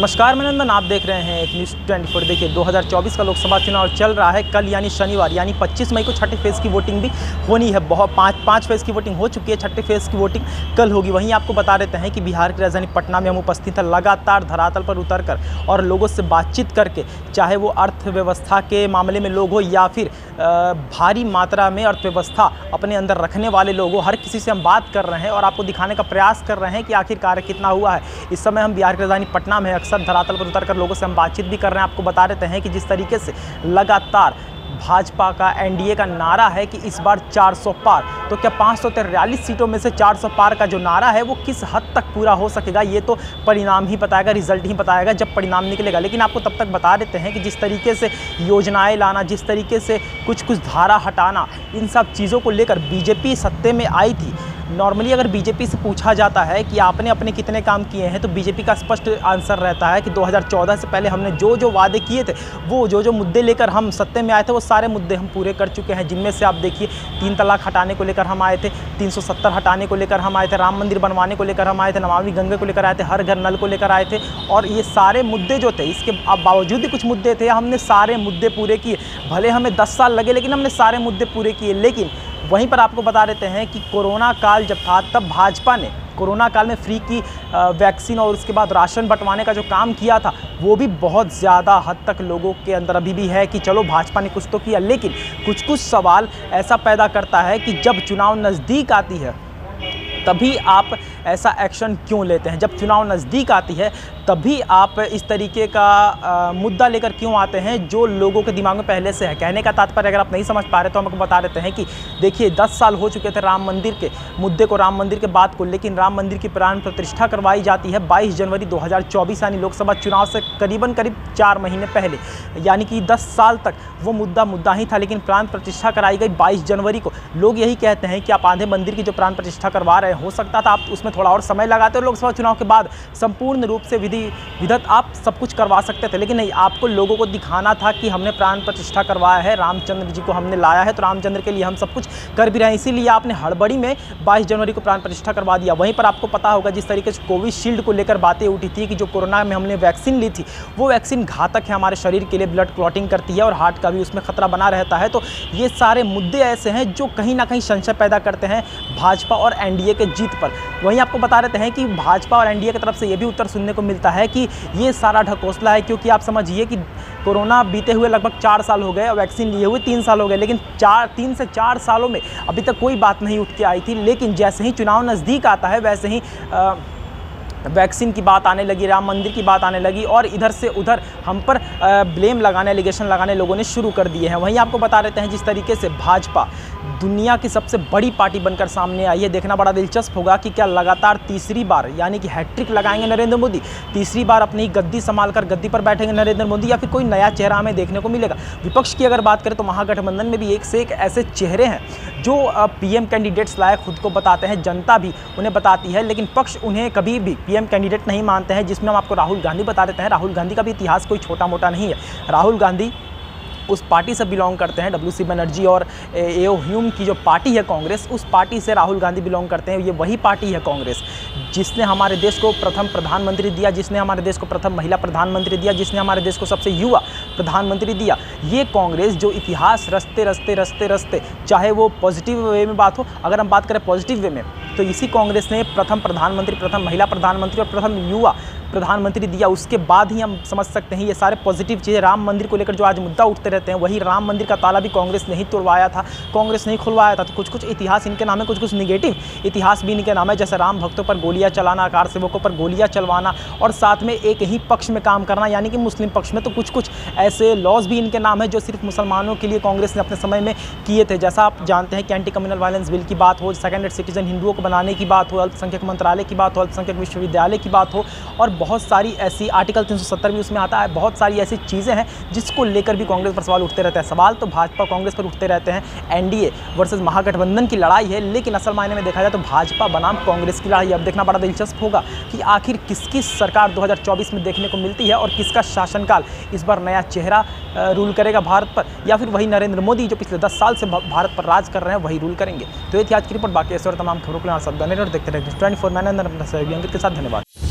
नमस्कार, मैं नंदन। आप देख रहे हैं एक न्यूज़ 24। देखिए 2024 का लोकसभा चुनाव चल रहा है। कल यानी शनिवार यानी 25 मई को छठे फेज़ की वोटिंग भी होनी है। पाँच फेज़ की वोटिंग हो चुकी है, छठे फेज़ की वोटिंग कल होगी। वहीं आपको बता देते हैं कि बिहार की राजधानी पटना में हम उपस्थित हैं। लगातार धरातल पर उतरकर और लोगों से बातचीत करके, चाहे वो अर्थव्यवस्था के मामले में लोग हो या फिर भारी मात्रा में अर्थव्यवस्था अपने अंदर रखने वाले लोग हो, हर किसी से हम बात कर रहे हैं और आपको दिखाने का प्रयास कर रहे हैं कि आखिर कार्य कितना हुआ है। इस समय हम बिहार की राजधानी पटना में अक्सर धरातल पर उतरकर लोगों से हम बातचीत भी कर रहे हैं। आपको बता देते हैं कि जिस तरीके से लगातार भाजपा का एनडीए का नारा है कि इस बार 400 पार, तो क्या 543 सीटों में से 400 पार का जो नारा है वो किस हद तक पूरा हो सकेगा, ये तो परिणाम ही बताएगा, रिजल्ट ही बताएगा जब परिणाम निकलेगा। लेकिन आपको तब तक बता देते हैं कि जिस तरीके से योजनाएं लाना, जिस तरीके से कुछ धारा हटाना, इन सब चीज़ों को लेकर बीजेपी सत्ते में आई थी। नॉर्मली अगर बीजेपी से पूछा जाता है कि आपने अपने कितने काम किए हैं, तो बीजेपी का स्पष्ट आंसर रहता है कि 2014 से पहले हमने जो वादे किए थे, वो जो मुद्दे लेकर हम सत्ते में आए थे, वो सारे मुद्दे हम पूरे कर चुके हैं। जिनमें से आप देखिए 3 तलाक हटाने को लेकर हम आए थे, 370 हटाने को लेकर हम आए थे, राम मंदिर बनवाने को लेकर हम आए थे, नमामि गंगे को लेकर आए थे, हर घर नल को लेकर आए थे। और ये सारे मुद्दे जो थे, इसके बावजूद भी कुछ मुद्दे थे, हमने सारे मुद्दे पूरे किए। भले हमें 10 साल लगे, लेकिन हमने सारे मुद्दे पूरे किए। लेकिन वहीं पर आपको बता देते हैं कि कोरोना काल जब था, तब भाजपा ने कोरोना काल में फ्री की वैक्सीन और उसके बाद राशन बंटवाने का जो काम किया था, वो भी बहुत ज़्यादा हद तक लोगों के अंदर अभी भी है कि चलो भाजपा ने कुछ तो किया। लेकिन कुछ सवाल ऐसा पैदा करता है कि जब चुनाव नज़दीक आती है तभी आप ऐसा एक्शन क्यों लेते हैं। जब चुनाव नज़दीक आती है तभी आप इस तरीके का मुद्दा लेकर क्यों आते हैं जो लोगों के दिमाग में पहले से है। कहने का तात्पर्य अगर आप नहीं समझ पा रहे तो हम आपको बता देते हैं कि देखिए 10 साल हो चुके थे राम मंदिर के मुद्दे को, राम मंदिर के बात को, लेकिन राम मंदिर की प्राण प्रतिष्ठा करवाई जाती है 22 जनवरी 2024 यानी लोकसभा चुनाव से करीब 4 महीने पहले। यानी कि 10 साल तक वो मुद्दा ही था, लेकिन प्राण प्रतिष्ठा कराई गई 22 जनवरी को। लोग यही कहते हैं कि आप आधे मंदिर की जो प्राण प्रतिष्ठा करवा रहे हैं, हो सकता था आप उसमें थोड़ा और समय लगाते और लोकसभा चुनाव के बाद संपूर्ण रूप से विधत आप सब कुछ करवा सकते थे। लेकिन नहीं, आपको लोगों को दिखाना था कि हमने प्राण प्रतिष्ठा करवाया है, रामचंद्र जी को हमने लाया है, तो रामचंद्र के लिए हम सब कुछ कर भी रहे हैं। इसीलिए आपने हड़बड़ी में 22 जनवरी को प्राण प्रतिष्ठा करवा दिया। वहीं पर आपको पता होगा जिस तरीके से कोविशील्ड को लेकर बातें उठी थी कि जो कोरोना में हमने वैक्सीन ली थी, वो वैक्सीन घातक है हमारे शरीर के लिए, ब्लड क्लॉटिंग करती है और हार्ट का भी उसमें खतरा बना रहता है। तो ये सारे मुद्दे ऐसे हैं जो कहीं ना कहीं संशय पैदा करते हैं भाजपा और एनडीए के जीत पर। वहीं आपको बता देते हैं कि भाजपा और एनडीए की तरफ से ये भी उत्तर सुनने को मिलता है कि ये सारा ढकोसला है, क्योंकि आप समझिए कि कोरोना बीते हुए लगभग 4 साल हो गए और वैक्सीन लिए हुए 3 साल हो गए, लेकिन 3 से 4 सालों में अभी तक कोई बात नहीं उठ के आई थी। लेकिन जैसे ही चुनाव नज़दीक आता है वैसे ही वैक्सीन की बात आने लगी, राम मंदिर की बात आने लगी और इधर से उधर हम पर ब्लेम लगाने, एलिगेशन लगाने लोगों ने शुरू कर दिए हैं। वहीं आपको बता देते हैं जिस तरीके से भाजपा दुनिया की सबसे बड़ी पार्टी बनकर सामने आई है। देखना बड़ा दिलचस्प होगा कि क्या लगातार तीसरी बार यानी कि हैट्रिक लगाएंगे नरेंद्र मोदी, तीसरी बार अपनी गद्दी संभालकर गद्दी पर बैठेंगे नरेंद्र मोदी, या फिर कोई नया चेहरा हमें देखने को मिलेगा। विपक्ष की अगर बात करें तो महागठबंधन में भी एक से एक ऐसे चेहरे हैं जो पीएम कैंडिडेट्स लायक खुद को बताते हैं, जनता भी उन्हें बताती है, लेकिन पक्ष उन्हें कभी भी पीएम कैंडिडेट नहीं मानते हैं। जिसमें हम आपको राहुल गांधी बता देते हैं। राहुल गांधी का भी इतिहास कोई छोटा मोटा नहीं है। राहुल गांधी उस पार्टी से बिलोंग करते हैं, डब्ल्यूसी बनर्जी और एओ ह्यूम की जो पार्टी है कांग्रेस, उस पार्टी से राहुल गांधी बिलोंग करते हैं। ये वही पार्टी है कांग्रेस जिसने हमारे देश को प्रथम प्रधानमंत्री दिया, जिसने हमारे देश को प्रथम महिला प्रधानमंत्री दिया, जिसने हमारे देश को सबसे युवा प्रधानमंत्री दिया। ये कांग्रेस जो इतिहास रचते चाहे वो पॉजिटिव वे में बात हो, अगर हम बात करें पॉजिटिव वे में, तो इसी कांग्रेस ने प्रथम प्रधानमंत्री, प्रथम महिला प्रधानमंत्री और प्रथम युवा प्रधानमंत्री दिया। उसके बाद ही हम समझ सकते हैं ये सारे पॉजिटिव चीज़ें। राम मंदिर को लेकर जो आज मुद्दा उठते रहते हैं, वही राम मंदिर का ताला भी कांग्रेस ने ही तोड़वाया था, कांग्रेस ने ही खुलवाया था। तो कुछ इतिहास इनके नाम है, कुछ निगेटिव इतिहास भी इनके नाम है, जैसे राम भक्तों पर गोलियां चलाना, कार सेवकों पर गोलियां चलवाना और साथ में एक ही पक्ष में काम करना यानी कि मुस्लिम पक्ष में। तो कुछ ऐसे लॉज भी इनके नाम है जो सिर्फ मुसलमानों के लिए कांग्रेस ने अपने समय में किए थे। जैसा आप जानते हैं कि एंटी कम्युनल वायलेंस बिल की बात हो, सेकेंड रेट सिटीजन हिंदुओं को बनाने की बात हो, अल्पसंख्यक मंत्रालय की बात हो, अल्पसंख्यक विश्वविद्यालय की बात हो, और बहुत सारी ऐसी आर्टिकल 370 भी उसमें आता है। बहुत सारी ऐसी चीज़ें हैं जिसको लेकर भी कांग्रेस पर सवाल उठते रहते हैं। सवाल तो भाजपा कांग्रेस पर उठते रहते हैं। एनडीए वर्सेस महागठबंधन की लड़ाई है, लेकिन असल मायने में देखा जाए तो भाजपा बनाम कांग्रेस की लड़ाई। अब देखना बड़ा दिलचस्प होगा कि आखिर किसकी सरकार 2024 में देखने को मिलती है और किसका शासनकाल इस बार नया चेहरा रूल करेगा भारत पर, या फिर वही नरेंद्र मोदी जो पिछले 10 साल से भारत पर राज कर रहे हैं वही रूल करेंगे। तो ये थी आज की रिपोर्ट। बाकी ऐसे और तमाम खबरों के लिए आप सब बने रहो और देखते रहे 24। मैं नंदन अपना सहयोगी अंकित के साथ। धन्यवाद।